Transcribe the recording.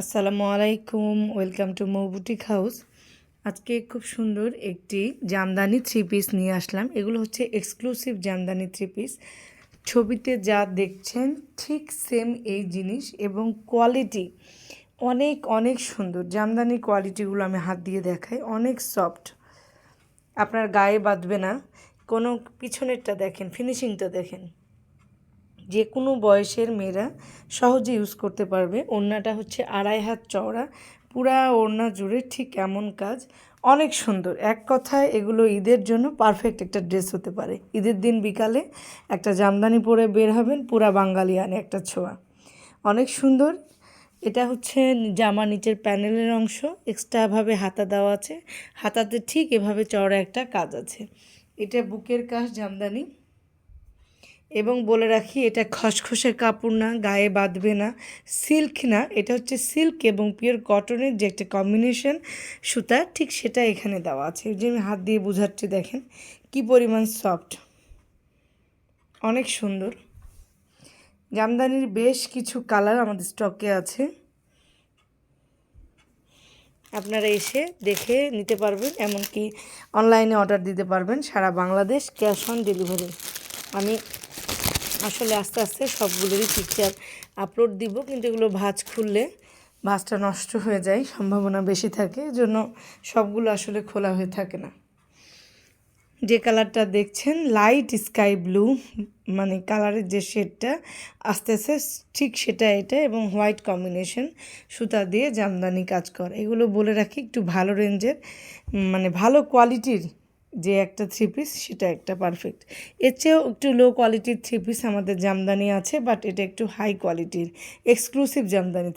আসসালামু আলাইকুম, welcome to Mou boutique house. আজকে খুব সুন্দর একটি জামদানি থ্রি পিস নিয়ে আসলাম। এগুলো হচ্ছে এক্সক্লুসিভ জামদানি থ্রি পিস। ছবিতে যা দেখছেন ঠিক সেম এই জিনিস এবং কোয়ালিটি অনেক অনেক সুন্দর। জামদানি কোয়ালিটিগুলো আমি হাত দিয়ে দেখাই, অনেক সফট, আপনার গায়ে বাঁধবে না। কোনো পিছনেরটা দেখেন, ফিনিশিংটা দেখেন, যে কোনো বয়সের মেয়েরা সহজে ইউজ করতে পারবে। ওড়নাটা হচ্ছে 2.5 হাত চওড়া, পুরা ওড়না জুড়ে ঠিক এমন কাজ, অনেক সুন্দর। এক কথায় এগুলো ঈদের জন্য পারফেক্ট একটা ড্রেস হতে পারে। ঈদের দিন বিকালে একটা জামদানি পরে বের হবেন, পুরা বাঙালিয়ানে একটা ছোঁয়া, অনেক সুন্দর। এটা হচ্ছে জামা নিচের প্যানেলের অংশ, এক্সট্রাভাবে হাতা দেওয়া আছে, হাতাতে ঠিক এভাবে চওড়া একটা কাজ আছে। এটা বুকের কাজ জামদানি, এবং বলে রাখি এটা খসখসে কাপড় না, গায়ে বাঁধবে না, সিল্ক না, এটা হচ্ছে সিল্ক এবং পিওর কটনের যে একটা কম্বিনেশন সুতা, ঠিক সেটা এখানে দেওয়া আছে। যে আমি হাত দিয়ে বোঝাচ্ছি, দেখেন কি পরিমাণ সফট, অনেক সুন্দর। জামদানির বেশ কিছু কালার আমাদের স্টকে আছে, আপনারা এসে দেখে নিতে পারবেন, এমনকি অনলাইনে অর্ডার দিতে পারবেন সারা বাংলাদেশ, ক্যাশ অন ডেলিভারি। আমি আসলে আস্তে আস্তে সবগুলোরই পিকচার আপলোড দিব, কিন্তু এগুলো ভাঁজ খুললে ভাঁজটা নষ্ট হয়ে যায়, সম্ভাবনা বেশি থাকে, এজন্য সবগুলো আসলে খোলা হয়ে থাকে না। যে কালারটা দেখছেন লাইট স্কাই ব্লু, মানে কালারের যে শেডটা আস্তে আস্তে ঠিক সেটা এটা, এবং হোয়াইট কম্বিনেশন সুতা দিয়ে জামদানি কাজ করে। এগুলো বলে রাখি একটু ভালো রেঞ্জের, মানে ভালো কোয়ালিটির যে একটা থ্রি পিস, সেটা একটা পারফেক্ট। এর চেয়েও একটু লো কোয়ালিটির থ্রি পিস আমাদের জামদানি আছে, বাট এটা একটু হাই কোয়ালিটির এক্সক্লুসিভ জামদানি।